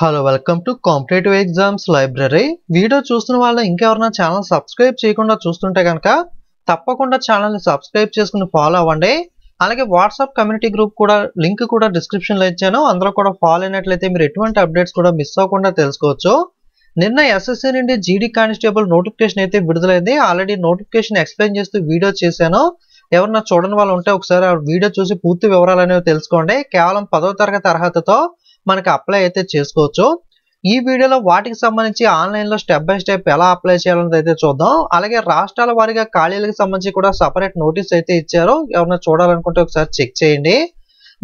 Hello welcome to competitive exams library. Video చూస్తున్న వాళ్ళు ఇంకెవరైనా ఛానల్ సబ్స్క్రైబ్ చేయకుండా చూస్తుంటే కనుక తప్పకుండా ఛానల్ని సబ్స్క్రైబ్ చేసుకుని ఫాలో అవ్వండి. అలాగే వాట్సాప్ కమ్యూనిటీ గ్రూప్ కూడా లింక్ కూడా డిస్క్రిప్షన్లో ఇచ్చాను, అందులో కూడా ఫాలో అయినట్లయితే మీరు ఎటువంటి అప్డేట్స్ కూడా మిస్ అవ్వకుండా తెలుసుకోవచ్చు. నిన్న ఎస్ఎస్సి నుండి జీడీ కానిస్టేబుల్ నోటిఫికేషన్ అయితే విడుదలైంది. ఆల్రెడీ నోటిఫికేషన్ ఎక్స్ప్లెయిన్ చేస్తూ వీడియో చేశాను. ఎవరన్నా చూడని వాళ్ళు ఉంటే ఒకసారి ఆ వీడియో చూసి పూర్తి వివరాలు అనేవి తెలుసుకోండి. కేవలం 10వ తరగతి అర్హతతో మనకి అప్లై అయితే చేసుకోవచ్చు. ఈ వీడియోలో వాటికి సంబంధించి ఆన్లైన్లో స్టెప్ బై స్టెప్ ఎలా అప్లై చేయాలనేది అయితే చూద్దాం. అలాగే రాష్ట్రాల వారీగా ఖాళీలకు సంబంధించి కూడా సపరేట్ నోటీస్ అయితే ఇచ్చారు. ఎవరైనా చూడాలనుకుంటే ఒకసారి చెక్ చేయండి.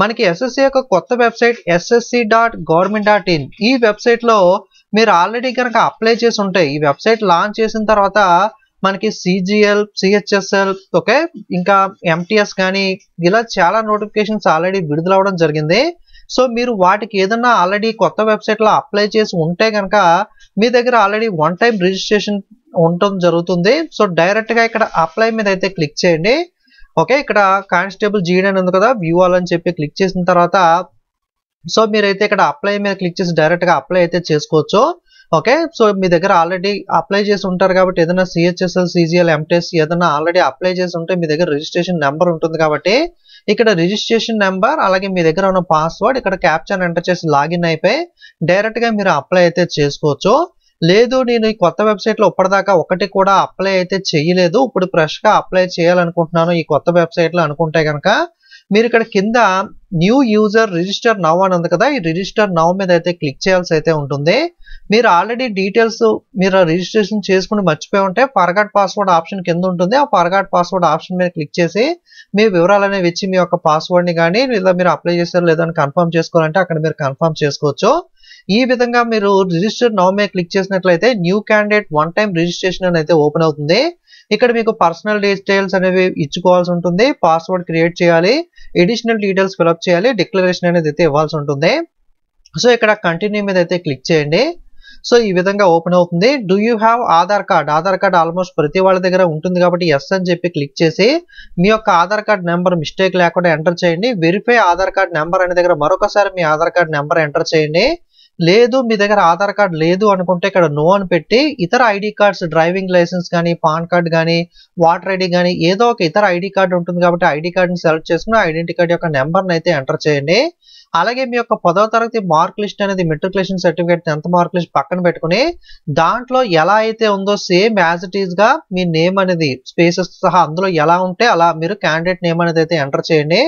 మనకి ఎస్ఎస్సి యొక్క కొత్త వెబ్సైట్ ssc.government.in. ఈ వెబ్సైట్లో మీరు ఆల్రెడీ కనుక అప్లై చేసి ఉంటే, ఈ వెబ్సైట్ లాంచ్ చేసిన తర్వాత మనకి సిజిఎల్, సిహెచ్ఎస్ఎల్, ఓకే, ఇంకా ఎంటీఎస్ కానీ ఇలా చాలా నోటిఫికేషన్స్ ఆల్రెడీ విడుదలవ్వడం జరిగింది. సో మీరు వాటికి ఏదన్నా ఆల్రెడీ కొత్త వెబ్సైట్లో అప్లై చేసి ఉంటే కనుక మీ దగ్గర ఆల్రెడీ వన్ టైం రిజిస్ట్రేషన్ ఉండటం జరుగుతుంది. సో డైరెక్ట్గా ఇక్కడ అప్లై మీద అయితే క్లిక్ చేయండి. ఓకే, ఇక్కడ కానిస్టేబుల్ జీడీ అని ఉంది కదా, వ్యూ ఆల్ అని చెప్పి క్లిక్ చేసిన తర్వాత సో మీరైతే ఇక్కడ అప్లై మీద క్లిక్ చేసి డైరెక్ట్గా అప్లై అయితే చేసుకోవచ్చు. ఓకే, సో మీ దగ్గర ఆల్రెడీ అప్లై చేసి ఉంటారు కాబట్టి ఏదైనా సిహెచ్ఎస్ఎల్, సిజిఎల్, ఎంటీఎస్ ఏదైనా ఆల్రెడీ అప్లై చేసి ఉంటే మీ దగ్గర రిజిస్ట్రేషన్ నెంబర్ ఉంటుంది కాబట్టి ఇక్కడ రిజిస్ట్రేషన్ నెంబర్ అలాగే మీ దగ్గర ఉన్న పాస్వర్డ్ ఇక్కడ క్యాప్చర్ ఎంటర్ చేసి లాగిన్ అయిపోయి డైరెక్ట్గా మీరు అప్లై అయితే చేసుకోవచ్చు. లేదు నేను ఈ కొత్త వెబ్సైట్లో ఇప్పటిదాకా ఒకటి కూడా అప్లై అయితే చేయలేదు, ఇప్పుడు ఫ్రెష్గా అప్లై చేయాలనుకుంటున్నాను ఈ కొత్త వెబ్సైట్లో అనుకుంటే కనుక మీరు ఇక్కడ కింద న్యూ యూజర్ రిజిస్టర్ నౌ అని ఉంది కదా, ఈ రిజిస్టర్ నౌ మీద అయితే క్లిక్ చేయాల్సి అయితే ఉంటుంది. మీరు ఆల్రెడీ డీటెయిల్స్ మీరు రిజిస్ట్రేషన్ చేసుకుని మర్చిపోయి ఉంటే ఫర్గాట్ పాస్వర్డ్ ఆప్షన్ కింద ఉంటుంది. ఆ ఫర్గాట్ పాస్వర్డ్ ఆప్షన్ మీద క్లిక్ చేసి మీ వివరాలు అనేవి ఇచ్చి మీ యొక్క పాస్వర్డ్ని కానీ లేదా మీరు అప్లై చేశారు లేదని కన్ఫర్మ్ చేసుకోవాలంటే అక్కడ మీరు కన్ఫర్మ్ చేసుకోవచ్చు. ఈ విధంగా మీరు రిజిస్టర్ నౌ మీద క్లిక్ చేసినట్లయితే new candidate one time registration అని అయితే ఓపెన్ అవుతుంది. ఇక్కడ మీకు పర్సనల్ డీటెయిల్స్ అనేవి ఇచ్చుకోవాల్సి ఉంటుంది, పాస్వర్డ్ క్రియేట్ చేయాలి, ఎడిషనల్ డీటెయిల్స్ ఫిల్అప్ చేయాలి, డిక్లరేషన్ అనేది అయితే ఇవ్వాల్సి ఉంటుంది. సో ఇక్కడ కంటిన్యూ మీద అయితే క్లిక్ చేయండి. సో ఈ విధంగా ఓపెన్ అవుతుంది. Do you have Aadhaar card? Aadhaar card almost ప్రతి వాళ్ళ దగ్గర ఉంటుంది కాబట్టి ఎస్ అని చెప్పి క్లిక్ చేసి మీ యొక్క ఆధార్ కార్డ్ నెంబర్ మిస్టేక్ లేకుండా ఎంటర్ చేయండి. వెరిఫై ఆధార్ కార్డ్ నెంబర్ అనే దగ్గర మరొకసారి మీ ఆధార్ కార్డ్ నెంబర్ ఎంటర్ చేయండి. లేదు మీ దగ్గర ఆధార్ కార్డ్ లేదు అనుకుంటే ఇక్కడ నో అని పెట్టి ఇతర ఐడి కార్డ్స్, డ్రైవింగ్ లైసెన్స్ కానీ, పాన్ కార్డ్ కానీ, వాటర్ ఐడి కానీ ఏదో ఒక ఇతర ఐడి కార్డు ఉంటుంది కాబట్టి ఐడి కార్డుని సెలెక్ట్ చేసుకుని ఐడెంటిటీ కార్డ్ యొక్క నెంబర్ని అయితే ఎంటర్ చేయండి. అలాగే మీ యొక్క 10వ తరగతి మార్క్ లిస్ట్ అనేది matriculation certificate 10th mark list పక్కన పెట్టుకుని దాంట్లో ఎలా అయితే ఉందో సేమ్ యాజ్ ఇట్ ఈస్ గా మీ నేమ్ అనేది స్పేసెస్ సహా అందులో ఎలా ఉంటే అలా మీరు క్యాండిడేట్ నేమ్ అనేది అయితే ఎంటర్ చేయండి.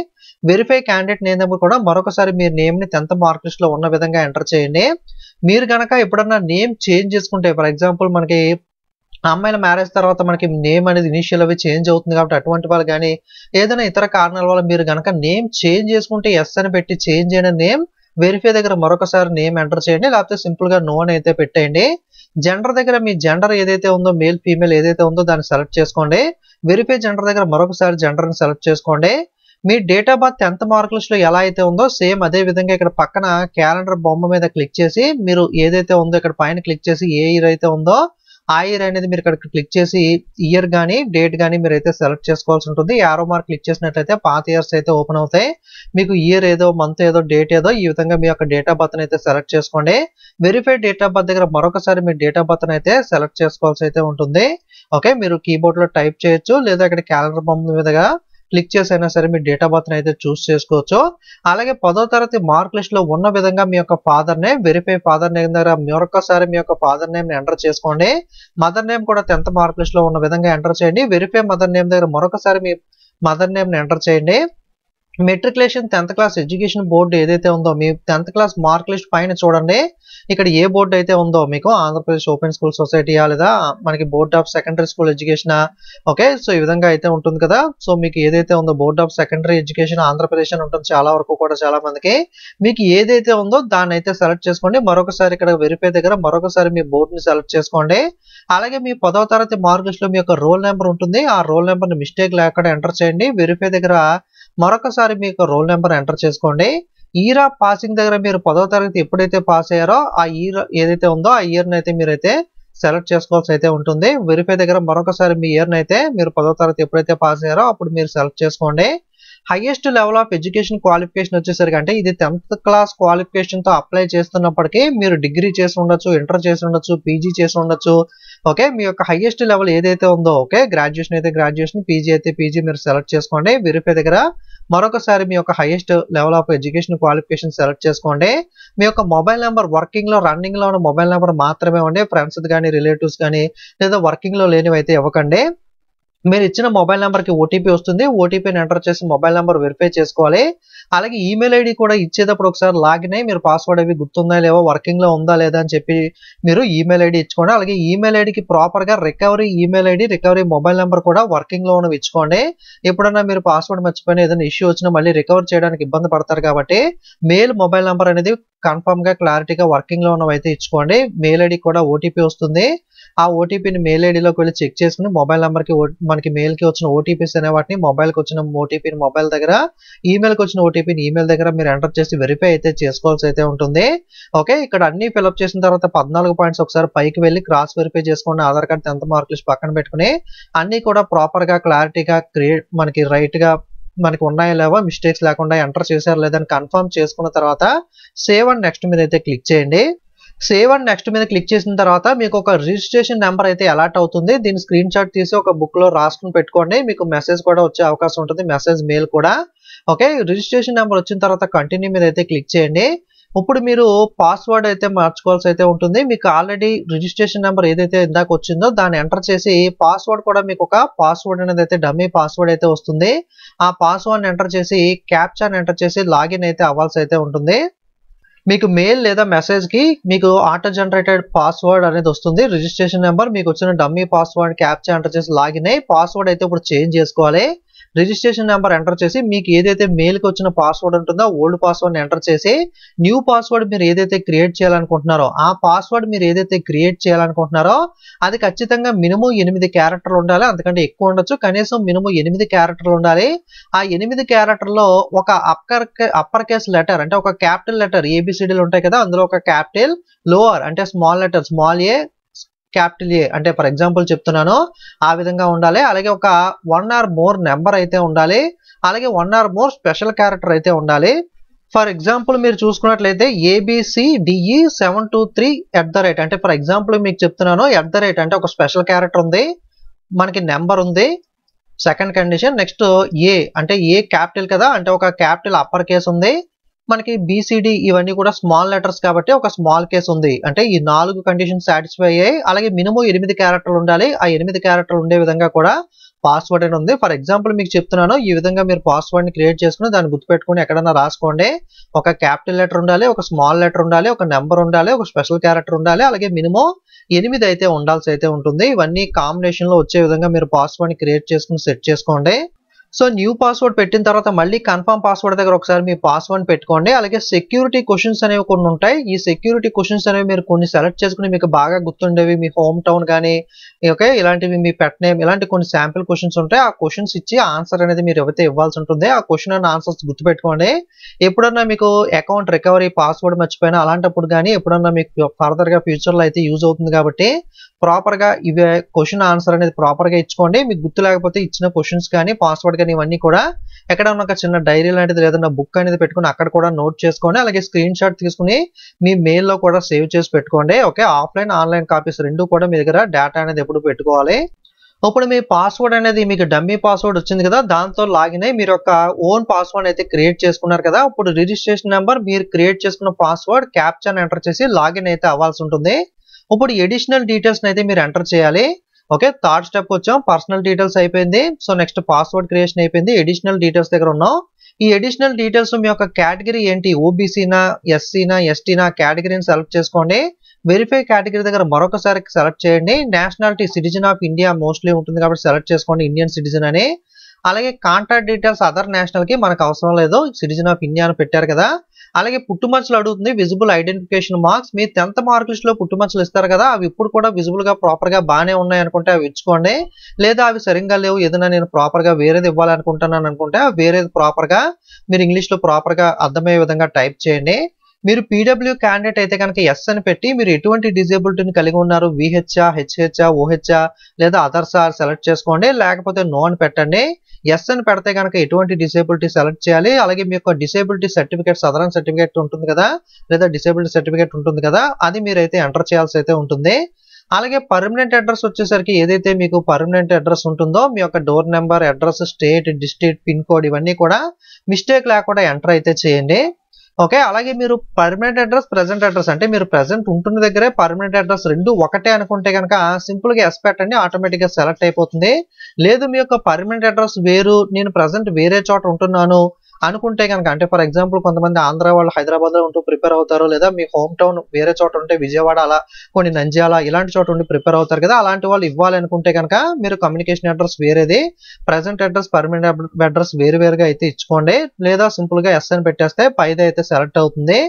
వెరిఫై క్యాండిడేట్ నేమ్ కూడా మరొకసారి మీరు నేమ్ని 10th మార్క్ లిస్ట్ లో ఉన్న విధంగా ఎంటర్ చేయండి. మీరు కనుక ఎప్పుడన్నా నేమ్ చేంజ్ చేసుకుంటే, ఫర్ ఎగ్జాంపుల్ మనకి అమ్మాయిల మ్యారేజ్ తర్వాత మనకి నేమ్ అనేది ఇనిషియల్ అవి చేంజ్ అవుతుంది కాబట్టి అటువంటి వాళ్ళు కానీ ఏదైనా ఇతర కారణాల వల్ల మీరు కనుక నేమ్ చేంజ్ చేసుకుంటే ఎస్ అని పెట్టి చేంజ్ అయిన నేమ్ వెరిఫై దగ్గర మరొకసారి నేమ్ ఎంటర్ చేయండి, లేకపోతే సింపుల్ గా నో అని అయితే పెట్టేయండి. జెండర్ దగ్గర మీ జెండర్ ఏదైతే ఉందో మేల్ ఫీమేల్ ఏదైతే ఉందో దాన్ని సెలెక్ట్ చేసుకోండి. వెరిఫై జెండర్ దగ్గర మరొకసారి జెండర్ని సెలెక్ట్ చేసుకోండి. మీ date of birth 10th mark list లో ఎలా అయితే ఉందో సేమ్ అదే విధంగా ఇక్కడ పక్కన క్యాలెండర్ బొమ్మ మీద క్లిక్ చేసి మీరు ఏదైతే ఉందో ఇక్కడ పైన క్లిక్ చేసి ఏ ఇయర్ అయితే ఉందో ఆ ఇయర్ అనేది మీరు ఇక్కడ క్లిక్ చేసి ఇయర్ కానీ డేట్ కానీ మీరు అయితే సెలెక్ట్ చేసుకోవాల్సి ఉంటుంది. యారో మార్క్ క్లిక్ చేసినట్లయితే పాత ఇయర్స్ అయితే ఓపెన్ అవుతాయి. మీకు ఇయర్ ఏదో, మంత్ ఏదో, డేట్ ఏదో ఈ విధంగా మీ యొక్క డేట్ ఆఫ్ బర్త్ అయితే సెలెక్ట్ చేసుకోండి. వెరిఫై డేట్ ఆఫ్ బర్త్ దగ్గర మరొకసారి మీ డేట్ ఆఫ్ బర్త్ అయితే సెలెక్ట్ చేసుకోవాల్సి అయితే ఉంటుంది. ఓకే, మీరు కీబోర్డ్ లో టైప్ చేయొచ్చు లేదా ఇక్కడ క్యాలెండర్ బొమ్మ మీదగా క్లిక్ చేసి అయినా సరే మీ డేట్ ఆఫ్ బర్త్ అయితే చూస్ చేసుకోవచ్చు. అలాగే 10వ తరగతి మార్క్ లిస్ట్ లో ఉన్న విధంగా మీ యొక్క father name, verify father name దగ్గర మరొకసారి మీ యొక్క ఫాదర్ నేమ్ ఎంటర్ చేసుకోండి. మదర్ నేమ్ కూడా 10th మార్క్ లిస్ట్ లో ఉన్న విధంగా ఎంటర్ చేయండి. వెరిఫై మదర్ నేమ్ దగ్గర మరొకసారి మీ మదర్ నేమ్ ఎంటర్ చేయండి. Matriculation 10th class education board ఏదైతే ఉందో మీ 10th క్లాస్ మార్క్ లిస్ట్ పైన చూడండి, ఇక్కడ ఏ బోర్డు అయితే ఉందో మీకు ఆంధ్రప్రదేశ్ ఓపెన్ స్కూల్ సొసైటీయా లేదా మనకి board of secondary school education, okay, so ఈ విధంగా అయితే ఉంటుంది కదా. సో మీకు ఏదైతే ఉందో board of secondary education Andhra Pradesh అని ఉంటుంది చాలా వరకు కూడా చాలా మందికి. మీకు ఏదైతే ఉందో దాన్ని అయితే సెలెక్ట్ చేసుకోండి. మరొకసారి ఇక్కడ వెరిఫై దగ్గర మరొకసారి మీ బోర్డుని సెలెక్ట్ చేసుకోండి. అలాగే మీ 10వ తరగతి మార్క్ లిస్ట్ లో మీ యొక్క రోల్ నెంబర్ ఉంటుంది, ఆ రోల్ నెంబర్ని మిస్టేక్ లేకుండా ఎంటర్ చేయండి. వెరిఫై దగ్గర మరొకసారి మీ యొక్క రోల్ నెంబర్ ఎంటర్ చేసుకోండి. ఇయర్ ఆఫ్ పాసింగ్ దగ్గర మీరు 10వ తరగతి ఎప్పుడైతే పాస్ అయ్యారో ఆ ఇయర్ ఏదైతే ఉందో ఆ ఇయర్ని అయితే మీరైతే సెలెక్ట్ చేసుకోవాల్సి అయితే ఉంటుంది. వెరిఫై దగ్గర మరొకసారి మీ ఇయర్ని అయితే మీరు 10వ తరగతి ఎప్పుడైతే పాస్ అయ్యారో అప్పుడు మీరు సెలెక్ట్ చేసుకోండి. Highest level of education qualification వచ్చేసరికి అంటే ఇది 10th క్లాస్ క్వాలిఫికేషన్తో అప్లై చేస్తున్నప్పటికీ మీరు డిగ్రీ చేసి ఉండొచ్చు, ఇంటర్ చేసి ఉండొచ్చు, పీజీ చేసి ఉండొచ్చు. ఓకే, మీ యొక్క హైయెస్ట్ లెవెల్ ఏదైతే ఉందో, ఓకే, గ్రాడ్యుయేషన్ అయితే గ్రాడ్యుయేషన్, పీజీ అయితే పీజీ మీరు సెలెక్ట్ చేసుకోండి. వెరిఫై దగ్గర మరొకసారి మీ యొక్క highest level of education qualification select చేసుకోండి. మీ యొక్క మొబైల్ నెంబర్ వర్కింగ్ లో రన్నింగ్ లో ఉన్న మొబైల్ నెంబర్ మాత్రమే ఉండే, ఫ్రెండ్స్ కానీ రిలేటివ్స్ కానీ లేదా వర్కింగ్ లో లేనివి అయితే ఇవ్వకండి. మీరు ఇచ్చిన మొబైల్ నెంబర్కి ఓటీపీ వస్తుంది. ఓటీపీని ఎంటర్ చేసి మొబైల్ నెంబర్ వెరిఫై చేసుకోవాలి. అలాగే ఈమెయిల్ ఐడి కూడా ఇచ్చేటప్పుడు ఒకసారి లాగిన్ అయ్యి మీరు పాస్వర్డ్ అవి గుర్తుందా లేవో, వర్కింగ్ లో ఉందా లేదా అని చెప్పి మీరు ఈమెయిల్ ఐడి ఇచ్చుకోండి. అలాగే ఈమెయిల్ ఐడికి ప్రాపర్ గా recovery email ID, recovery mobile number కూడా వర్కింగ్ లో ఉన్నవి ఇచ్చుకోండి. ఎప్పుడన్నా మీరు పాస్వర్డ్ మర్చిపోయినా ఏదైనా ఇష్యూ వచ్చినా మళ్ళీ రికవర్ చేయడానికి ఇబ్బంది పడతారు కాబట్టి మెయిల్ మొబైల్ నెంబర్ అనేది కన్ఫర్మ్ గా క్లారిటీగా వర్కింగ్ లో ఉన్నవి అయితే ఇచ్చుకోండి. మెయిల్ ఐడి కూడా ఓటీపీ వస్తుంది. ఆ ఓటీపీని మెయిల్ ఐడిలోకి వెళ్ళి చెక్ చేసుకుని మొబైల్ నెంబర్ కి మనకి మెయిల్ కి వచ్చిన ఓటీపీస్ అనే వాటిని మొబైల్ కి వచ్చిన ఓటీపీని మొబైల్ దగ్గర, ఈమెయిల్ కి వచ్చిన ఓటీపీని ఈమెయిల్ దగ్గర మీరు ఎంటర్ చేసి వెరిఫై అయితే చేసుకోవాల్సి అయితే ఉంటుంది. ఓకే, ఇక్కడ అన్ని ఫిల్అప్ చేసిన తర్వాత 14 పాయింట్స్ ఒకసారి పైకి వెళ్ళి క్రాస్ వెరిఫై చేసుకోండి. Aadhaar card 10th mark list పక్కన పెట్టుకుని అన్ని కూడా ప్రాపర్ గా క్లారిటీగా మనకి రైట్ గా మనకి ఉన్నాయో లేవో, మిస్టేక్స్ లేకుండా ఎంటర్ చేశారు లేదని కన్ఫర్మ్ చేసుకున్న తర్వాత సేవ్ అండ్ నెక్స్ట్ మీద అయితే క్లిక్ చేయండి. సేవ్ అండ్ నెక్స్ట్ మీద క్లిక్ చేసిన తర్వాత మీకు ఒక రిజిస్ట్రేషన్ నెంబర్ అయితే అలాట్ అవుతుంది. దీని స్క్రీన్ షాట్ తీసి ఒక బుక్ లో రాసుకుని పెట్టుకోండి. మీకు మెసేజ్ కూడా వచ్చే అవకాశం ఉంటుంది, మెసేజ్ మెయిల్ కూడా. ఓకే, రిజిస్ట్రేషన్ నెంబర్ వచ్చిన తర్వాత కంటిన్యూ మీద అయితే క్లిక్ చేయండి. ఇప్పుడు మీరు పాస్వర్డ్ అయితే మార్చుకోవాల్సి అయితే ఉంటుంది. మీకు ఆల్రెడీ రిజిస్ట్రేషన్ నెంబర్ ఏదైతే ఇందాక వచ్చిందో దాన్ని ఎంటర్ చేసి పాస్వర్డ్ కూడా మీకు ఒక పాస్వర్డ్ అనేది అయితే డమ్మీ పాస్వర్డ్ అయితే వస్తుంది. ఆ పాస్వర్డ్ ఎంటర్ చేసి క్యాప్చాని ఎంటర్ చేసి లాగిన్ అయితే అవ్వాల్సి అయితే ఉంటుంది. మీకు మెయిల్ లేదా మెసేజ్ కి మీకు ఆటో జనరేటెడ్ పాస్వర్డ్ అనేది వస్తుంది. రిజిస్ట్రేషన్ నెంబర్, మీకు వచ్చిన డమ్మీ పాస్వర్డ్ క్యాప్చా ఎంటర్ చేసి లాగిన్ అయ్యి పాస్వర్డ్ అయితే ఇప్పుడు చేంజ్ చేసుకోవాలి. రిజిస్ట్రేషన్ నెంబర్ ఎంటర్ చేసి మీకు ఏదైతే మెయిల్ కి వచ్చిన పాస్వర్డ్ ఉంటుందో ఓల్డ్ పాస్వర్డ్ ఎంటర్ చేసి న్యూ పాస్వర్డ్ మీరు ఏదైతే క్రియేట్ చేయాలనుకుంటున్నారో ఆ పాస్వర్డ్ మీరు ఏదైతే క్రియేట్ చేయాలనుకుంటున్నారో అది ఖచ్చితంగా మినిమం 8 క్యారెక్టర్లు ఉండాలి. అంతకంటే ఎక్కువ ఉండొచ్చు, కనీసం మినిమం 8 క్యారెక్టర్లు ఉండాలి. ఆ 8 క్యారెక్టర్లో ఒక అప్పర్ కేస్ లెటర్ అంటే ఒక క్యాపిటల్ లెటర్ ఏబిసిడీలు ఉంటాయి కదా, అందులో ఒక క్యాపిటల్, లోవర్ అంటే స్మాల్ లెటర్ స్మాల్ ఏ, క్యాపిటల్ ఏ అంటే ఫర్ ఎగ్జాంపుల్ చెప్తున్నాను ఆ విధంగా ఉండాలి. అలాగే ఒక 1 or more నెంబర్ అయితే ఉండాలి. అలాగే 1 or more స్పెషల్ క్యారెక్టర్ అయితే ఉండాలి. ఫర్ ఎగ్జాంపుల్ మీరు చూసుకున్నట్లయితే ABCDE723 అంటే ఫర్ ఎగ్జాంపుల్ మీకు చెప్తున్నాను అంటే ఒక స్పెషల్ క్యారెక్టర్ ఉంది, మనకి నెంబర్ ఉంది, సెకండ్ కండిషన్. నెక్స్ట్ ఏ అంటే ఏ క్యాపిటల్ కదా, అంటే ఒక క్యాపిటల్ అప్పర్ కేస్ ఉంది, మనకి BCD ఇవన్నీ కూడా స్మాల్ లెటర్స్ కాబట్టి ఒక స్మాల్ కేస్ ఉంది. అంటే ఈ 4 కండిషన్స్ సాటిస్ఫై అయ్యాయి. అలాగే మినిమం 8 క్యారెక్టర్లు ఉండాలి. ఆ 8 క్యారెక్టర్లు ఉండే విధంగా కూడా పాస్వర్డ్ అని ఉంది. ఫర్ ఎగ్జాంపుల్ మీకు చెప్తున్నాను, ఈ విధంగా మీరు పాస్వర్డ్ ని క్రియేట్ చేసుకుని దాన్ని గుర్తుపెట్టుకుని ఎక్కడన్నా రాసుకోండి. ఒక క్యాపిటల్ లెటర్ ఉండాలి, ఒక స్మాల్ లెటర్ ఉండాలి, ఒక నెంబర్ ఉండాలి, ఒక స్పెషల్ క్యారెక్టర్ ఉండాలి, అలాగే మినిమం 8 అయితే ఉండాల్సి అయితే ఉంటుంది. ఇవన్నీ కాంబినేషన్ లో వచ్చే విధంగా మీరు పాస్వర్డ్ ని క్రియేట్ చేసుకుని సెట్ చేసుకోండి. సో న్యూ పాస్వర్డ్ పెట్టిన తర్వాత మళ్ళీ కన్ఫర్మ్ పాస్వర్డ్ దగ్గర ఒకసారి మీ పాస్వర్డ్ పెట్టుకోండి. అలాగే సెక్యూరిటీ క్వశ్చన్స్ అనేవి కొన్ని ఉంటాయి. ఈ సెక్యూరిటీ క్వశ్చన్స్ అనేవి మీరు కొన్ని సెలెక్ట్ చేసుకుని మీకు బాగా గుర్తుండేవి, మీ హోమ్ టౌన్ కానీ ఓకే ఇలాంటివి, మీ పెట్ నేమ్, ఇలాంటి కొన్ని శాంపిల్ క్వశ్చన్స్ ఉంటాయి. ఆ క్వశ్చన్స్ ఇచ్చి ఆన్సర్ అనేది మీరు ఎవరైతే ఇవ్వాల్సి ఉంటుంది. ఆ క్వశ్చన్ అండ్ ఆన్సర్స్ గుర్తుపెట్టుకోండి. ఎప్పుడన్నా మీకు అకౌంట్ రికవరీ పాస్వర్డ్ మర్చిపోయినా అలాంటప్పుడు కానీ ఎప్పుడన్నా మీకు ఫర్దర్ గా ఫ్యూచర్ లో అయితే యూజ్ అవుతుంది కాబట్టి ప్రాపర్ గా ఇవి క్వశ్చన్ ఆన్సర్ అనేది ప్రాపర్ గా ఇచ్చుకోండి. మీకు గుర్తు లేకపోతే ఇచ్చిన క్వశ్చన్స్ కానీ పాస్వర్డ్ కానీ ఇవన్నీ కూడా ఎక్కడ ఉన్న ఒక చిన్న డైరీ లాంటిది లేదన్నా బుక్ అనేది పెట్టుకుని అక్కడ కూడా నోట్ చేసుకోండి. అలాగే స్క్రీన్ షాట్ తీసుకుని మీ మెయిల్ లో కూడా సేవ్ చేసి పెట్టుకోండి. ఓకే, ఆఫ్లైన్ ఆన్లైన్ కాపీస్ రెండు కూడా మీ దగ్గర డేటా అనేది ఎప్పుడు పెట్టుకోవాలి. ఇప్పుడు మీ పాస్వర్డ్ అనేది మీకు డమ్మీ పాస్వర్డ్ వచ్చింది కదా, దాంతో లాగిన్ అయ్యి మీరు ఒక ఓన్ పాస్వర్డ్ అయితే క్రియేట్ చేసుకున్నారు కదా. ఇప్పుడు రిజిస్ట్రేషన్ నెంబర్, మీరు క్రియేట్ చేసుకున్న పాస్వర్డ్ క్యాప్చాని ఎంటర్ చేసి లాగిన్ అయితే అవ్వాల్సి ఉంటుంది. ఇప్పుడు ఎడిషనల్ డీటెయిల్స్ అయితే మీరు ఎంటర్ చేయాలి. ఓకే, థర్డ్ స్టెప్ వచ్చాం. పర్సనల్ డీటెయిల్స్ అయిపోయింది. సో నెక్స్ట్ పాస్వర్డ్ క్రియేషన్ అయిపోయింది. ఎడిషనల్ డీటెయిల్స్ దగ్గర ఉన్నాం. ఈ ఎడిషనల్ డీటెయిల్స్ మీ యొక్క కేటగిరీ ఏంటి, ఓబీసీనా, ఎస్సీనా, ఎస్టీనా కేటగిరీని సెలెక్ట్ చేసుకోండి. వెరిఫై కేటగిరీ దగ్గర మరొకసారి సెలెక్ట్ చేయండి. Nationality citizen of India mostly ఉంటుంది కాబట్టి సెలెక్ట్ చేసుకోండి ఇండియన్ సిటిజన్ అని. అలాగే కాంటాక్ట్ డీటెయిల్స్ అదర్ నేషనల్ కి మనకు అవసరం లేదు, సిటిజన్ ఆఫ్ ఇండియా అని పెట్టారు కదా. అలాగే పుట్టుమచ్చలు అడుగుతుంది, విజిబుల్ ఐడెంటిఫికేషన్ మార్క్స్. మీ 10th మార్క్ లిస్ట్ లో పుట్టుమచ్చలు ఇస్తారు కదా, అవి ఇప్పుడు కూడా విజిబుల్ గా ప్రాపర్ గా బాగానే ఉన్నాయి అనుకుంటే అవి ఇచ్చుకోండి. లేదా అవి సరిగ్గా లేవు, ఏదైనా నేను ప్రాపర్ గా వేరేది ఇవ్వాలనుకుంటున్నాను అనుకుంటే వేరేది ప్రాపర్ గా మీరు ఇంగ్లీష్ లో ప్రాపర్ గా అర్థమయ్యే విధంగా టైప్ చేయండి. మీరు పీడబ్ల్యూ క్యాండిడేట్ అయితే కనుక ఎస్ అని పెట్టి మీరు ఎటువంటి డిజేబిలిటీని కలిగి ఉన్నారు, విహెచ్ఆ, హెచ్హెచ్ఆ, ఓహెచ్ఆ లేదా అదర్స్ సెలెక్ట్ చేసుకోండి, లేకపోతే నో అని పెట్టండి. ఎస్ అని పెడితే కనుక ఎటువంటి డిసేబిలిటీ సెలెక్ట్ చేయాలి, అలాగే మీ యొక్క డిసేబిలిటీ సర్టిఫికేట్ సదరన్ సర్టిఫికేట్ ఉంటుంది కదా లేదా డిసేబిలిటీ సర్టిఫికేట్ ఉంటుంది కదా, అది మీరైతే ఎంటర్ చేయాల్సి అయితే ఉంటుంది. అలాగే పర్మనెంట్ అడ్రస్ వచ్చేసరికి ఏదైతే మీకు పర్మనెంట్ అడ్రస్ ఉంటుందో మీ యొక్క door number, address, state, district, pin code ఇవన్నీ కూడా మిస్టేక్ లేకుండా ఎంటర్ అయితే చేయండి. ఓకే, అలాగే మీరు పర్మనెంట్ అడ్రస్, ప్రెసెంట్ అడ్రస్ అంటే మీరు ప్రెసెంట్ ఉంటున్న దగ్గరే పర్మనెంట్ అడ్రస్ రెండు ఒకటే అనుకుంటే కనుక సింపుల్ గా ఎస్ పెట్టండి, ఆటోమేటిక్ గా సెలెక్ట్ అయిపోతుంది. లేదు మీ యొక్క పర్మనెంట్ అడ్రస్ వేరు, నేను ప్రెసెంట్ వేరే చోట ఉంటున్నాను అనుకుంటే కనుక, అంటే ఫర్ ఎగ్జాంపుల్ కొంతమంది ఆంధ్ర వాళ్ళు హైదరాబాద్ లో ఉంటూ ప్రిపేర్ అవుతారు, లేదా మీ హోమ్ టౌన్ వేరే చోట ఉంటే విజయవాడ అలా కొన్ని నంద్యాల ఇలాంటి చోట ఉండి ప్రిపేర్ అవుతారు కదా, అలాంటి వాళ్ళు ఇవ్వాలి అనుకుంటే కనుక మీరు కమ్యూనికేషన్ అడ్రస్ వేరేది, ప్రెసెంట్ అడ్రస్, పర్మనెంట్ అడ్రస్ వేరువేరుగా అయితే ఇచ్చుకోండి, లేదా సింపుల్ గా ఎస్ అని పెట్టేస్తే పైది అయితే సెలెక్ట్ అవుతుంది.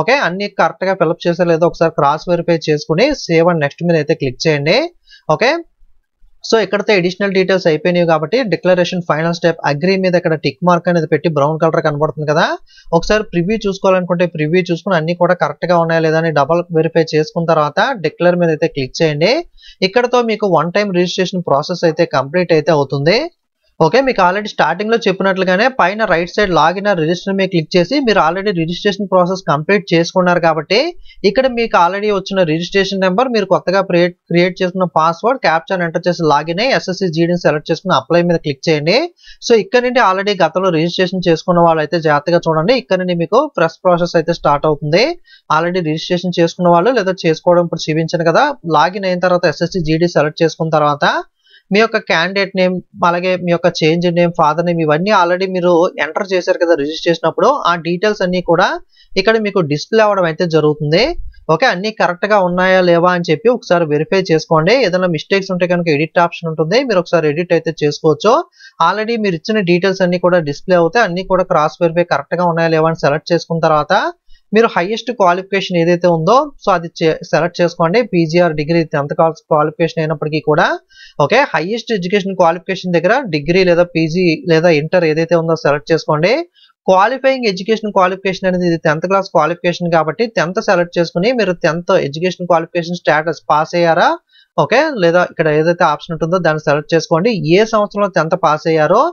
ఓకే, అన్ని కరెక్ట్ గా ఫిల్అప్ చేసే లేదో ఒకసారి క్రాస్ వెరిఫై చేసుకుని సేవ్ అండ్ నెక్స్ట్ మీద అయితే క్లిక్ చేయండి. ఓకే, సో ఇక్కడతో అడిషనల్ డీటెయిల్స్ అయిపోయినాయి కాబట్టి డిక్లరేషన్ ఫైనల్ స్టెప్ అగ్రీ మీద ఇక్కడ టిక్ మార్క్ అనేది పెట్టి బ్రౌన్ కలర్ కనబడుతుంది కదా, ఒకసారి ప్రివ్యూ చూసుకోవాలనుకుంటే ప్రివ్యూ చూసుకుని అన్ని కూడా కరెక్ట్ గా ఉన్నాయా లేదా అని డబల్ వెరిఫై చేసుకున్న తర్వాత డిక్లేర్ మీద అయితే క్లిక్ చేయండి. ఇక్కడతో మీకు వన్ టైం రిజిస్ట్రేషన్ ప్రాసెస్ అయితే కంప్లీట్ అయితే అవుతుంది. ఓకే, మీకు ఆల్రెడీ స్టార్టింగ్ లో చెప్పినట్లుగానే పైన రైట్ సైడ్ లాగిన్ రిజిస్టర్ మీద క్లిక్ చేసి మీరు ఆల్రెడీ రిజిస్ట్రేషన్ ప్రాసెస్ కంప్లీట్ చేసుకున్నారు కాబట్టి ఇక్కడ మీకు ఆల్రెడీ వచ్చిన రిజిస్ట్రేషన్ నెంబర్, మీరు కొత్తగా క్రియేట్ చేసుకున్న పాస్వర్డ్, క్యాప్చర్ ఎంటర్ చేసి లాగిన్ అయ్యి ఎస్ఎస్సి జీడీని సెలెక్ట్ చేసుకుని అప్లై మీద క్లిక్ చేయండి. సో ఇక్కడ నుండి ఆల్రెడీ గతంలో రిజిస్ట్రేషన్ చేసుకున్న వాళ్ళు అయితే జాగ్రత్తగా చూడండి, ఇక్కడ నుండి మీకు ఫ్రెష్ ప్రాసెస్ అయితే స్టార్ట్ అవుతుంది. ఆల్రెడీ రిజిస్ట్రేషన్ చేసుకున్న వాళ్ళు లేదా చేసుకోవడం ఇప్పుడు చూపించాను కదా, లాగిన్ అయిన తర్వాత ఎస్ఎస్సి జీడీ సెలెక్ట్ చేసుకున్న తర్వాత మీ యొక్క క్యాండిడేట్ నేమ్, అలాగే మీ యొక్క చేంజ్ నేమ్, ఫాదర్ నేమ్ ఇవన్నీ ఆల్రెడీ మీరు ఎంటర్ చేశారు కదా రిజిస్ట్రేషన్ అప్పుడు, ఆ డీటెయిల్స్ అన్ని కూడా ఇక్కడ మీకు డిస్ప్లే అవ్వడం అయితే జరుగుతుంది. ఓకే, అన్ని కరెక్ట్ గా ఉన్నాయా లేవా అని చెప్పి ఒకసారి వెరిఫై చేసుకోండి. ఏదైనా మిస్టేక్స్ ఉంటే కనుక ఎడిట్ ఆప్షన్ ఉంటుంది, మీరు ఒకసారి ఎడిట్ అయితే చేసుకోవచ్చు. ఆల్రెడీ మీరు ఇచ్చిన డీటెయిల్స్ అన్ని కూడా డిస్ప్లే అవుతాయి, అన్ని కూడా క్రాస్ వెరిఫై కరెక్ట్ గా ఉన్నాయా లేవా అని సెలెక్ట్ చేసుకున్న తర్వాత మీరు హైయెస్ట్ క్వాలిఫికేషన్ ఏదైతే ఉందో సో అది సెలెక్ట్ చేసుకోండి. పీజీఆర్ డిగ్రీ 10th క్వాలిఫికేషన్ అయినప్పటికీ కూడా ఓకే, హైయెస్ట్ ఎడ్యుకేషన్ క్వాలిఫికేషన్ దగ్గర డిగ్రీ లేదా పీజీ లేదా ఇంటర్ ఏదైతే ఉందో సెలెక్ట్ చేసుకోండి. క్వాలిఫైయింగ్ ఎడ్యుకేషన్ క్వాలిఫికేషన్ అనేది ఇది 10th క్లాస్ క్వాలిఫికేషన్ కాబట్టి 10th సెలెక్ట్ చేసుకుని మీరు 10th education qualification status pass అయ్యారా, ఓకే, లేదా ఇక్కడ ఏదైతే ఆప్షన్ ఉంటుందో దాన్ని సెలెక్ట్ చేసుకోండి. ఏ సంవత్సరంలో 10th పాస్ అయ్యారో,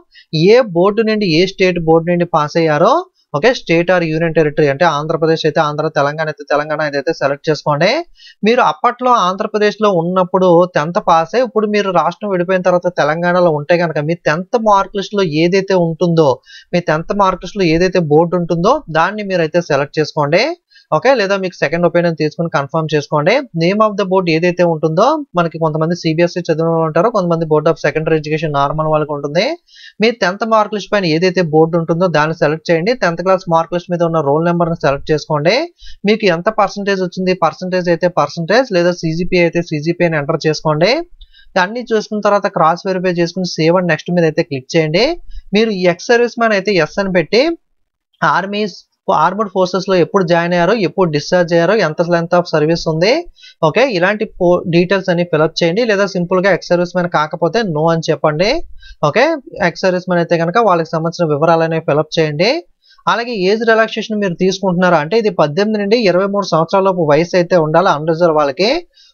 ఏ బోర్డు నుండి, ఏ స్టేట్ బోర్డు నుండి పాస్ అయ్యారో, okay, state or union territory అంటే ఆంధ్రప్రదేశ్ అయితే ఆంధ్ర, తెలంగాణ అయితే తెలంగాణ ఇదైతే సెలెక్ట్ చేసుకోండి. మీరు అప్పట్లో ఆంధ్రప్రదేశ్ లో ఉన్నప్పుడు 10th పాస్ అయ్యి ఇప్పుడు మీరు రాష్ట్రం విడిపోయిన తర్వాత తెలంగాణలో ఉంటే కనుక మీ 10th మార్క్ లిస్ట్ లో ఏదైతే ఉంటుందో, మీ 10th మార్క్ లిస్ట్ లో ఏదైతే బోర్డు ఉంటుందో దాన్ని మీరు అయితే సెలెక్ట్ చేసుకోండి. ఓకే, లేదా మీకు సెకండ్ ఒపీనియన్ తీసుకుని కన్ఫర్మ్ చేసుకోండి. నేమ్ ఆఫ్ ద బోర్డ్ ఏదైతే ఉంటుందో, మనకి కొంతమంది సిబిఎస్ఈ చదివిన వాళ్ళు ఉంటారు, కొంతమంది board of secondary education normal వాళ్ళకి ఉంటుంది. మీ 10th మార్క్ లిస్ట్ పైన ఏదైతే బోర్డు ఉంటుందో దాన్ని సెలెక్ట్ చేయండి. 10th క్లాస్ మార్క్ లిస్ట్ మీద ఉన్న రోల్ నెంబర్ ని సెలెక్ట్ చేసుకోండి. మీకు ఎంత పర్సంటేజ్ వచ్చింది, పర్సంటేజ్ అయితే పర్సంటేజ్, లేదా సిజిపిఐ అయితే సిజిపిఐని ఎంటర్ చేసుకోండి. అన్ని చూసుకున్న తర్వాత క్రాస్ వెరిఫై చేసుకుని సేవ్ అండ్ నెక్స్ట్ మీద అయితే క్లిక్ చేయండి. మీరు ఎక్స్ సర్వీస్ మ్యాన్ అయితే ఎస్ అని పెట్టి ఆర్మడ్ ఫోర్సెస్ లో ఎప్పుడు జాయిన్ అయ్యారో, ఎప్పుడు డిశ్చార్జ్ అయ్యారో, ఎంత లెంత్ ఆఫ్ సర్వీస్ ఉంది, ఓకే, ఇలాంటి డీటెయిల్స్ అన్ని ఫిల్అప్ చేయండి. లేదా సింపుల్ గా ఎక్స్ సర్వీస్ మ్యాన్ కాకపోతే నో అని చెప్పండి. ఓకే, ఎక్స్ సర్వీస్ మ్యాన్ అయితే కనుక వాళ్ళకి సంబంధించిన వివరాలనే ఫిల్అప్ చేయండి. అలాగే ఏజ్ రిలాక్సేషన్ మీరు తీసుకుంటున్నారా అంటే ఇది 18 నుండి 23 సంవత్సరాల లోపు వయసు అయితే ఉండాలి అన్రిజర్వ్ వాళ్ళకి.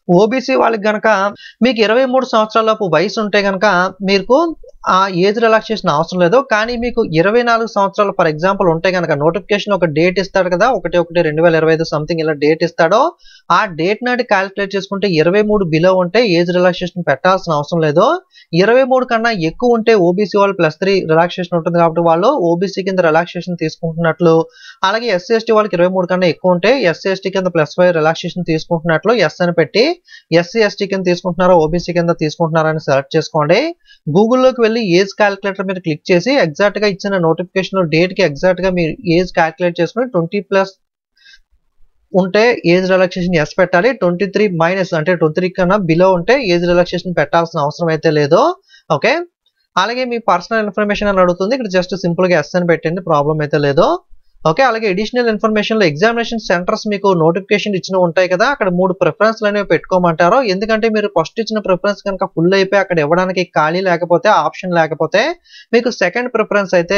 ఓబీసీ వాళ్ళకి గనక మీకు 23 సంవత్సరాల లోపు వయసు ఉంటే కనుక మీకు ఆ ఏజ్ రిలాక్సేషన్ అవసరం లేదు. కానీ మీకు 24 సంవత్సరాలు ఫర్ ఎగ్జాంపుల్ ఉంటే కనుక నోటిఫికేషన్ ఒక డేట్ ఇస్తాడు కదా, 1/1/2025 సంథింగ్ ఇలా డేట్ ఇస్తాడో, ఆ డేట్ నాటి క్యాలిక్యులేట్ చేసుకుంటే 23 బిలో ఉంటే ఏజ్ రిలాక్సేషన్ పెట్టాల్సిన అవసరం లేదు. 23 కన్నా ఎక్కువ ఉంటే ఓబీసీ వాళ్ళు +3 రిలాక్సేషన్ ఉంటుంది కాబట్టి వాళ్ళు ఓబీసీ కింద రిలాక్సేషన్ తీసుకుంటున్నట్లు. అలాగే ఎస్సీ ఎస్టీ వాళ్ళకి 23 కన్నా ఎక్కువ ఉంటే ఎస్సీ ఎస్టీ కింద +5 రిలాక్సేషన్ తీసుకుంటున్నట్లు ఎస్ అని పెట్టి ఎస్సీ ఎస్టీ కింద తీసుకుంటున్నారా, ఓబీసీ కింద తీసుకుంటున్నారా అని సెలెక్ట్ చేసుకోండి. గూగుల్లోకి వెళ్ళి ఏజ్ క్యాలిక్యులేటర్ మీద క్లిక్ చేసి ఎగ్జాక్ట్ గా ఇచ్చిన నోటిఫికేషన్ డేట్ కి ఎగ్జాక్ట్ గా మీరు ఏజ్ క్యాలిక్యులేట్ చేసుకుని 20+ ఉంటే ఏజ్ రిలాక్సేషన్ ఎస్ పెట్టాలి. 23 మైనస్ అంటే 23 కన్నా బిలో ఉంటే ఏజ్ రిలాక్సేషన్ పెట్టాల్సిన అవసరం అయితే లేదు. ఓకే, అలాగే మీ పర్సనల్ ఇన్ఫర్మేషన్ అని అడుగుతుంది, ఇక్కడ జస్ట్ సింపుల్ గా ఎస్ అని పెట్టండి, ప్రాబ్లం అయితే లేదు. ఓకే. అలాగే అడిషనల్ ఇన్ఫర్మేషన్‌లో ఎగ్జామినేషన్ సెంటర్స్ మీకు నోటిఫికేషన్ ఇచ్చినవి ఉంటాయి కదా! అక్కడ 3 ప్రిఫరెన్స్‌లనేవి పెట్టుకోమంటారు. ఎందుకంటే మీరు ఫస్ట్ ఇచ్చిన ప్రిఫరెన్స్ గనుక ఫుల్ అయిపోయి అక్కడ ఇవ్వడానికి ఖాళీ లేకపోతే, ఆప్షన్ లేకపోతే మీకు సెకండ్ ప్రిఫరెన్స్ అయితే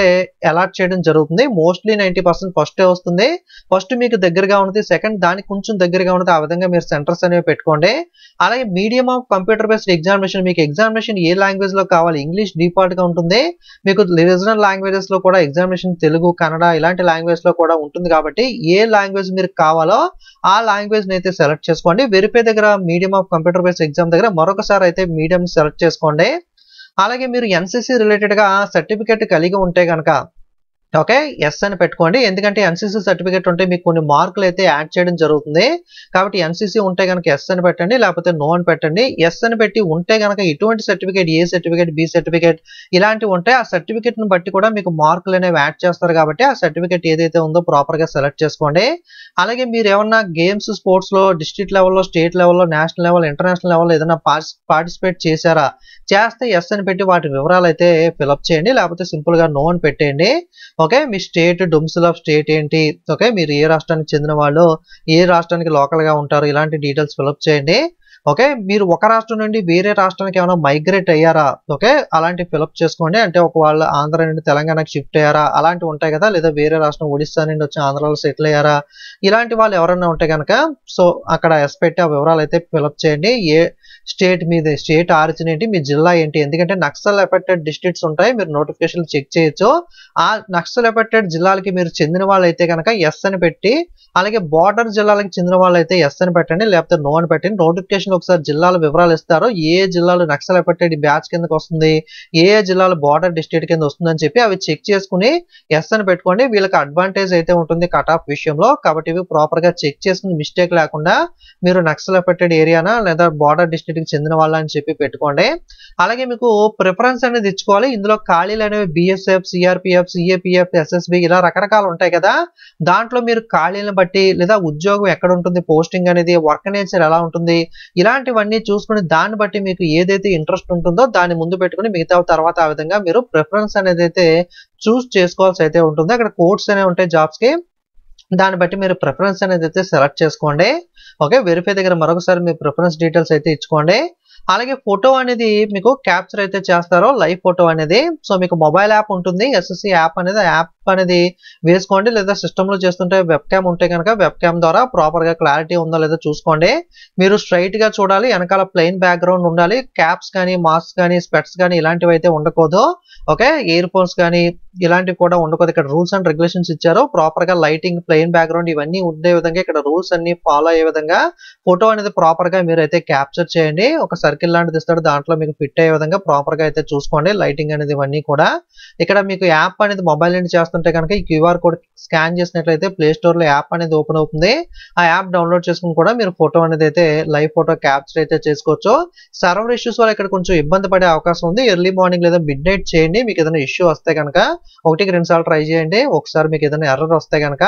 అలాట్ చేయడం జరుగుతుంది. మోస్ట్‌లీ 90% ఫస్టే వస్తుంది. ఫస్ట్ మీకు దగ్గరగా ఉన్నది, సెకండ్ దానికి కొంచెం దగ్గరగా ఉన్నది. ఆ విధంగా మీరు సెంటర్స్ అనేవి పెట్టుకోండి. అలాగే medium of computer based examination మీకు ఎగ్జామినేషన్ ఏ లాంగ్వేజ్‌లో కావాలి? ఇంగ్లీష్ డిఫాల్ట్‌గా ఉంటుంది. మీకు రీజనల్ లాంగ్వేజెస్‌లో కూడా ఎగ్జామినేషన్ తెలుగు, కన్నడ ఇలాంటి లాంగ్వేజ్‌లో కూడా ఉంటుంది కాబట్టి ఏ లాంగ్వేజ్ మీకు కావాలో ఆ లాంగ్వేజ్‌ని అయితే సెలెక్ట్ చేసుకోండి. వెరిఫై దగ్గర medium of computer based exam దగ్గర మరొకసారి అయితే మీడియం సెలెక్ట్ చేసుకోండి. అలాగే మీరు ఎన్‌సీసీ రిలేటెడ్‌గా సర్టిఫికేట్ కలిగి ఉంటే గనక ఓకే. యెస్ అని పెట్టుకోండి. ఎందుకంటే ఎన్‌సీసీ సర్టిఫికేట్ ఉంటే మీకు కొన్ని మార్కులు అయితే యాడ్ చేయడం జరుగుతుంది. కాబట్టి ఎన్‌సీసీ ఉంటే గనక యెస్ అని పెట్టండి. లేకపోతే నో అని పెట్టండి. యెస్ అని పెట్టి ఉంటే గనక ఎటువంటి సర్టిఫికేట్, ఏ సర్టిఫికేట్, బి సర్టిఫికేట్ ఇలాంటివి ఉంటే ఆ సర్టిఫికేట్‌ని బట్టి కూడా మీకు మార్కులు అనేవి యాడ్ చేస్తారు కాబట్టి ఆ సర్టిఫికేట్ ఏదైతే ఉందో ప్రాపర్‌గా సెలెక్ట్ చేసుకోండి. అలాగే మీరేమన్నా గేమ్స్, స్పోర్ట్స్‌లో డిస్ట్రిక్ట్ లెవెల్‌లో, స్టేట్ లెవెల్‌లో, నేషనల్ లెవెల్, ఇంటర్నేషనల్ లెవెల్‌లో ఏదైనా పార్టిసిపేట్ చేశారా? చేస్తే యెస్ అని పెట్టి వాటి వివరాలైతే ఫిలప్ చేయండి. లేకపోతే సింపుల్‌గా నో అని పెట్టేయండి. Okay. Me state, domicile of state ఏంటి? ఓకే. మీరు ఏ రాష్ట్రానికి చెందిన వాళ్ళు, ఏ రాష్ట్రానికి లోకల్‌గా ఉంటారు? ఇలాంటి డీటెయిల్స్ ఫిలప్ చేయండి. ఓకే. మీరు ఒక రాష్ట్రం నుండి వేరే రాష్ట్రానికి ఏమైనా మైగ్రేట్ అయ్యారా? ఓకే. అలాంటివి ఫిలప్ చేసుకోండి. అంటే ఒకవేళ ఆంధ్ర నుండి తెలంగాణకి షిఫ్ట్ అయ్యారా? అలాంటివి ఉంటాయి కదా! లేదా వేరే రాష్ట్రం ఒడిస్సా నుండి వచ్చి ఆంధ్రాలో సెటిల్ అయ్యారా? ఇలాంటి వాళ్ళు ఎవరైనా ఉంటే గనక సో అక్కడ యెస్ పెట్టి ఆ వివరాలైతే ఫిలప్ చేయండి. ఏ స్టేట్ మీది, స్టేట్ ఆరిజిన్ ఏంటి? మీ జిల్లా ఏంటి? ఎందుకంటే నక్సల్ ఎఫెక్టెడ్ డిస్ట్రిక్ట్స్ ఉంటాయి. మీరు నోటిఫికేషన్‌లు చెక్ చేయొచ్చు. ఆ నక్సల్ ఎఫెక్టెడ్ జిల్లాలకి మీరు చెందిన వాళ్ళైతే గనక యెస్ అని పెట్టి, అలాగే బోర్డర్ జిల్లాలకు చెందిన వాళ్ళైతే యెస్ అని పెట్టండి. లేకపోతే నో అని పెట్టండి. నోటిఫికేషన్‌లో ఒకసారి జిల్లాల వివరాలు ఇస్తారు. ఏ జిల్లాలో నక్సల్ ఎఫెక్టెడ్ బ్యాచ్ కిందకి వస్తుంది, ఏ జిల్లాలో బోర్డర్ డిస్ట్రిక్ట్ కింద వస్తుందని చెప్పి అవి చెక్ చేసుకొని యెస్ అని పెట్టుకోండి. వీళ్ళకి అడ్వాంటేజ్ అయితే ఉంటుంది కట్ ఆఫ్ విషయంలో. కాబట్టి ఇవి ప్రాపర్‌గా చెక్ చేసుకొని మిస్టేక్ లేకుండా మీరు నక్సల్ ఎఫెక్టెడ్ ఏరియానా లేదా బోర్డర్ డిస్ట్రిక్ట్‌కి చెందిన వాళ్ళా అని చెప్పి పెట్టుకోండి. అలాగే మీకు ప్రిఫరెన్స్ అనేది ఇచ్చుకోవాలి. ఇందులో ఖాళీలు అనేవి బీఎస్ఎఫ్, సీఆర్‌పీఎఫ్, సీఏపీఎఫ్, ఎస్ఎస్‌బీ ఇలా రకరకాలు ఉంటాయి కదా! దాంట్లో మీరు ఖాళీలను బట్టి లేదా ఉద్యోగం ఎక్కడ ఉంటుంది, పోస్టింగ్ అనేది, వర్క్ నేచర్ ఎలా ఉంటుంది, ఇలాంటివన్నీ చూసుకొని దాన్ని బట్టి మీకు ఏదైతే ఇంట్రెస్ట్ ఉంటుందో దాన్ని ముందు పెట్టుకొని మిగతా తర్వాత ఆ విధంగా మీరు ప్రిఫరెన్స్ అనేది అయితే చూస్ చేసుకోవాల్సి అయితే ఉంటుంది. అక్కడ కోడ్స్ అనేవి ఉంటాయి జాబ్స్‌కి. దాన్ని బట్టి మీరు ప్రిఫరెన్స్ అనేది అయితే సెలెక్ట్ చేసుకోండి. ఓకే. వెరిఫై దగ్గర మరొకసారి మీ ప్రిఫరెన్స్ డీటెయిల్స్ అయితే ఇచ్చుకోండి. అలాగే ఫోటో అనేది మీకు క్యాప్చర్ అయితే చేస్తారో లైవ్ ఫోటో అనేది. సో మీకు మొబైల్ యాప్ ఉంటుంది. ఎస్ఎస్‌సి యాప్ అనేది ఆ యాప్ అనేది వేసుకోండి. లేదా సిస్టమ్‌లో చేస్తుంటే వెబ్ క్యామ్ ఉంటే గనక వెబ్ క్యామ్ ద్వారా ప్రాపర్‌గా క్లారిటీ ఉందో లేదో చూసుకోండి. మీరు స్ట్రెయిట్‌గా చూడాలి. వెనకాల ప్లెయిన్ బ్యాక్‌గ్రౌండ్ ఉండాలి. క్యాప్స్ కానీ, మాస్క్ కానీ, స్పెక్ట్స్ కానీ ఇలాంటివి అయితే ఉండకూడదు. ఓకే. ఇయర్ ఫోన్స్ కానీ ఇలాంటివి కూడా ఉండకూడదు. ఇక్కడ రూల్స్ అండ్ రెగ్యులేషన్స్ ఇచ్చారు. ప్రాపర్‌గా లైటింగ్, ప్లెయిన్ బ్యాక్‌గ్రౌండ్ ఇవన్నీ ఉండే విధంగా ఇక్కడ రూల్స్ అన్ని ఫాలో అయ్యే విధంగా ఫోటో అనేది ప్రాపర్‌గా మీరైతే క్యాప్చర్ చేయండి. ఒక సర్కిల్ లాంటిది ఇస్తాడు. దాంట్లో మీకు ఫిట్ అయ్యే విధంగా ప్రాపర్‌గా అయితే చూసుకోండి. లైటింగ్ అనేది ఇవన్నీ కూడా. ఇక్కడ మీకు యాప్ అనేది మొబైల్ నుండి చేస్తుంటే గనక ఈ క్యూఆర్ కోడ్ స్కాన్ చేసినట్లయితే ప్లే స్టోర్‌లో యాప్ అనేది ఓపెన్ అవుతుంది. ఆ యాప్ డౌన్‌లోడ్ చేసుకొని కూడా మీరు ఫోటో అనేది అయితే లైవ్ ఫోటో క్యాప్చర్ అయితే చేసుకోవచ్చు. సర్వర్ ఇష్యూస్ వల్ల ఇక్కడ కొంచెం ఇబ్బంది పడే అవకాశం ఉంది. ఎర్లీ మార్నింగ్ లేదా మిడ్‌నైట్ చేయండి. మీకు ఏదైనా ఇష్యూ వస్తే గనక 1కి 2 సార్లు ట్రై చేయండి. ఒకసారి మీకు ఏదైనా ఎర్రర్ వస్తే గనక.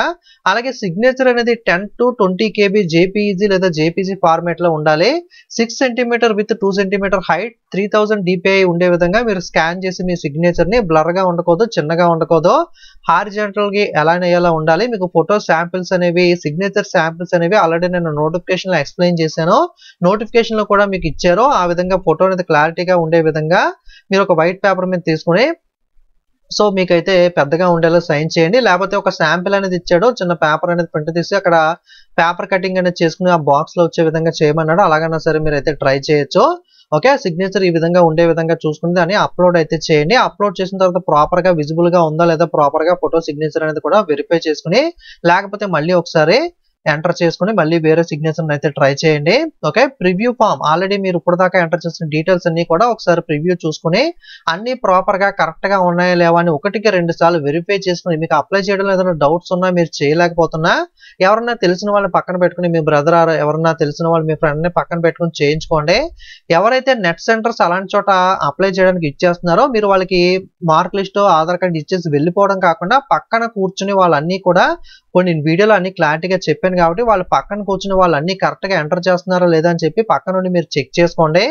అలాగే సిగ్నేచర్ అనేది 10-20 కేబీ జేపీఈజీ లేదా జేపీజీ ఫార్మాట్‌లో ఉండాలి. 6 centimetre with 2 centimetre height 3000 DPI ఉండే విధంగా మీరు స్కాన్ చేసి మీ సిగ్నేచర్‌ని బ్లర్‌గా ఉండకూడదు, చిన్నగా ఉండకూడదు. హారిజాంటల్‌గా ఎలా ఉండాలి. మీకు ఫోటో శాంపిల్స్ అనేవి, సిగ్నేచర్ శాంపిల్స్ అనేవి ఆల్రెడీ నేను నోటిఫికేషన్‌లో ఎక్స్‌ప్లెయిన్ చేశాను. నోటిఫికేషన్‌లో కూడా మీకు ఇచ్చారు. ఆ విధంగా ఫోటో అనేది క్లారిటీగా ఉండే విధంగా మీరు ఒక వైట్ పేపర్ మీద తీసుకొని సో మీకైతే పెద్దగా ఉండేలా సైన్ చేయండి. లేకపోతే ఒక శాంపిల్ అనేది ఇచ్చాడు. చిన్న పేపర్ అనేది ప్రింట్ తీసి అక్కడ పేపర్ కటింగ్ అనేది చేసుకుని ఆ బాక్స్‌లో వచ్చే విధంగా చేయమన్నాడు. అలాగైనా సరే మీరైతే ట్రై చేయొచ్చు. ఓకే. సిగ్నేచర్ ఈ విధంగా ఉండే విధంగా చూసుకొని దాన్ని అప్‌లోడ్ అయితే చేయండి. అప్‌లోడ్ చేసిన తర్వాత ప్రాపర్‌గా విజిబుల్‌గా ఉందా లేదా ప్రాపర్‌గా ఫోటో సిగ్నేచర్ అనేది కూడా వెరిఫై చేసుకొని లేకపోతే మళ్ళీ ఒకసారి ఎంటర్ చేసుకొని మళ్ళీ వేరే సిగ్నేచర్‌ని అయితే ట్రై చేయండి. ఓకే. ప్రివ్యూ ఫార్మ్ ఆల్రెడీ మీరు ఇప్పటిదాకా ఎంటర్ చేసిన డీటెయిల్స్ అన్నీ కూడా ఒకసారి ప్రివ్యూ చూసుకొని అన్నీ ప్రాపర్‌గా కరెక్ట్‌గా ఉన్నాయా లేవా అని 1కి 2 సార్లు వెరిఫై చేసుకొని మీకు అప్లై చేయడంలో ఏదైనా డౌట్స్ ఉన్నా మీరు చేయలేకపోతున్నా ఎవరన్నా తెలిసిన వాళ్ళని పక్కన పెట్టుకొని మీ బ్రదర్ ఆర్ ఎవరన్నా తెలిసిన వాళ్ళు మీ ఫ్రెండ్‌ని పక్కన పెట్టుకొని చేయించుకోండి. ఎవరైతే నెట్ సెంటర్స్ అలాంటి చోట అప్లై చేయడానికి ఇచ్చేస్తున్నారో మీరు వాళ్ళకి మార్క్ లిస్ట్, ఆధార్ కార్డ్ ఇచ్చేసి వెళ్ళిపోవడం కాకుండా పక్కన కూర్చొని వాళ్ళన్నీ కూడా కొన్ని వీడియోలో అన్ని క్లారిటీగా చెప్పాను కాబట్టి వాళ్ళు పక్కన కూర్చుని వాళ్ళు అన్ని కరెక్ట్గా ఎంటర్ చేస్తున్నారా లేదా అని చెప్పి పక్క నుండి మీరు చెక్ చేసుకోండి.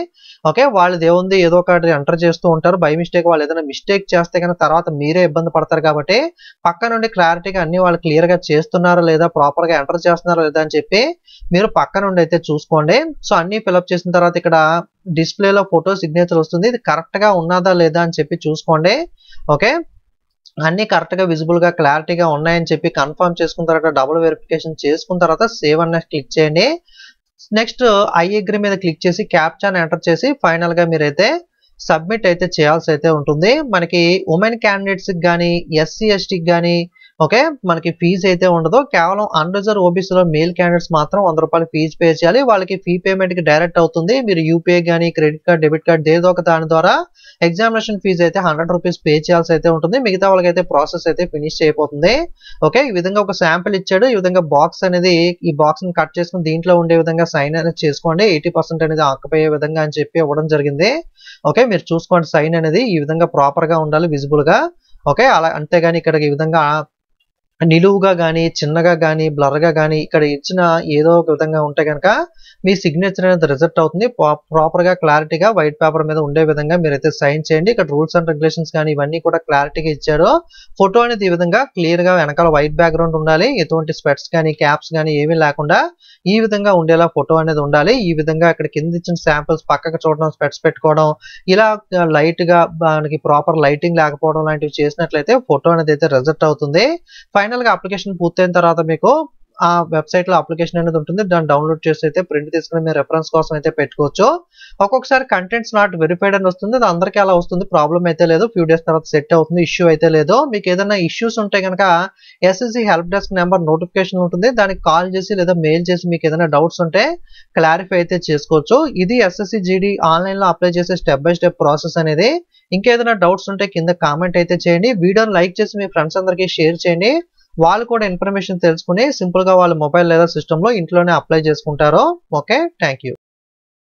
ఓకే, వాళ్ళది ఏముంది ఏదో ఒకటి ఎంటర్ చేస్తూ ఉంటారు, బై మిస్టేక్ వాళ్ళు ఏదైనా మిస్టేక్ చేస్తే కనుక తర్వాత మీరే ఇబ్బంది పడతారు. కాబట్టి పక్క నుండి క్లారిటీగా అన్ని వాళ్ళు క్లియర్గా చేస్తున్నారా లేదా, ప్రాపర్గా ఎంటర్ చేస్తున్నారా లేదా అని చెప్పి మీరు పక్క నుండి అయితే చూసుకోండి. సో అన్ని ఫిల్అప్ చేసిన తర్వాత ఇక్కడ డిస్ప్లేలో ఫోటో సిగ్నేచర్ వస్తుంది, ఇది కరెక్ట్గా ఉన్నదా లేదా అని చెప్పి చూసుకోండి. ఓకే, అన్ని కరెక్ట్గా విజిబుల్గా క్లారిటీగా ఉన్నాయని చెప్పి కన్ఫర్మ్ చేసుకున్న తర్వాత డబుల్ వెరిఫికేషన్ చేసుకున్న తర్వాత సేవ్ అన్న క్లిక్ చేయండి. నెక్స్ట్ ఐ అగ్రీ మీద క్లిక్ చేసి క్యాప్చాని ఎంటర్ చేసి ఫైనల్గా మీరైతే సబ్మిట్ అయితే చేయాల్సి అయితే ఉంటుంది. మనకి ఉమెన్ క్యాండిడేట్స్కి కానీ ఎస్సీ ఎస్టీకి కానీ ఓకే మనకి ఫీజు అయితే ఉండదు. కేవలం అన్రిజర్వ్ ఓబీసీలో మేల్ క్యాండిడేట్స్ మాత్రం 100 రూపాయలు ఫీజు పే చేయాలి. వాళ్ళకి ఫీ పేమెంట్కి డైరెక్ట్ అవుతుంది. మీరు యూపీఐ కానీ క్రెడిట్ కార్డ్ డెబిట్ కార్డ్ ఏదో ఒక దాని ద్వారా ఎగ్జామినేషన్ ఫీజు అయితే 100 రూపీస్ పే చేయాల్సి అయితే ఉంటుంది. మిగతా వాళ్ళకి అయితే ప్రాసెస్ అయితే ఫినిష్ అయిపోతుంది. ఓకే, ఈ విధంగా ఒక శాంపిల్ ఇచ్చాడు. ఈ విధంగా బాక్స్ అనేది ఈ బాక్స్ ని కట్ చేసుకుని దీంట్లో ఉండే విధంగా సైన్ అనేది చేసుకోండి. 80% అనేది ఆక్యుపై అయ్యే విధంగా అని చెప్పి ఇవ్వడం జరిగింది. ఓకే, మీరు చూసుకోండి సైన్ అనేది ఈ విధంగా ప్రాపర్ గా ఉండాలి, విజిబుల్ గా. ఓకే, అలా అంతేగాని ఇక్కడ ఈ విధంగా నిలువుగా కానీ చిన్నగా కానీ బ్లర్గా కానీ ఇక్కడ ఇచ్చిన ఏదో ఒక విధంగా ఉంటే కనుక మీ సిగ్నేచర్ అనేది రిజెక్ట్ అవుతుంది. ప్రాపర్గా క్లారిటీగా వైట్ పేపర్ మీద ఉండే విధంగా మీరైతే సైన్ చేయండి. ఇక్కడ రూల్స్ అండ్ రెగ్యులేషన్స్ కానీ ఇవన్నీ కూడా క్లారిటీగా ఇచ్చారు. ఫోటో అనేది ఈ విధంగా క్లియర్గా వెనకాల వైట్ బ్యాక్గ్రౌండ్ ఉండాలి, ఎటువంటి స్పెట్స్ కానీ క్యాప్స్ కానీ ఏమీ లేకుండా ఈ విధంగా ఉండేలా ఫోటో అనేది ఉండాలి. ఈ విధంగా ఇక్కడ కింద ఇచ్చిన శాంపిల్స్ పక్కకు చూడడం, స్పెట్స్ పెట్టుకోవడం, ఇలా లైట్గా మనకి ప్రాపర్ లైటింగ్ లేకపోవడం లాంటివి చేసినట్లయితే ఫోటో అనేది అయితే రిజెక్ట్ అవుతుంది. ఫైనల్ గా అప్లికేషన్ పూర్తయిన తర్వాత మీకు ఆ వెబ్సైట్ లో అప్లికేషన్ అనేది ఉంటుంది, దాన్ని డౌన్లోడ్ చేసి అయితే ప్రింట్ తీసుకుని మీరు రెఫరెన్స్ కోసం అయితే పెట్టుకోవచ్చు. ఒక్కొక్కసారి కంటెంట్స్ నాట్ వెరిఫైడ్ అని వస్తుంది, అది అందరికీ అలా వస్తుంది, ప్రాబ్లం అయితే లేదు. ఫ్యూ డేస్ తర్వాత సెట్ అవుతుంది, ఇష్యూ అయితే లేదు. మీకు ఏదైనా ఇష్యూస్ ఉంటే కనుక SSC help desk number notification ఉంటుంది, దానికి కాల్ చేసి లేదా మెయిల్ చేసి మీకు ఏదైనా డౌట్స్ ఉంటే క్లారిఫై అయితే చేసుకోవచ్చు. ఇది ఎస్ఎస్సి జీడీ ఆన్లైన్ లో అప్లై చేసే స్టెప్ బై స్టెప్ ప్రాసెస్ అనేది. ఇంకేదైనా డౌట్స్ ఉంటే కింద కామెంట్ అయితే చేయండి. వీడియోని లైక్ చేసి మీ ఫ్రెండ్స్ అందరికీ షేర్ చేయండి. వాళ్ళు కూడా ఇన్ఫర్మేషన్ తెలుసుకుని సింపుల్ గా వాళ్ళ మొబైల్ లేదా సిస్టమ్ లో ఇంట్లోనే అప్లై చేసుకుంటారు. Okay, thank you.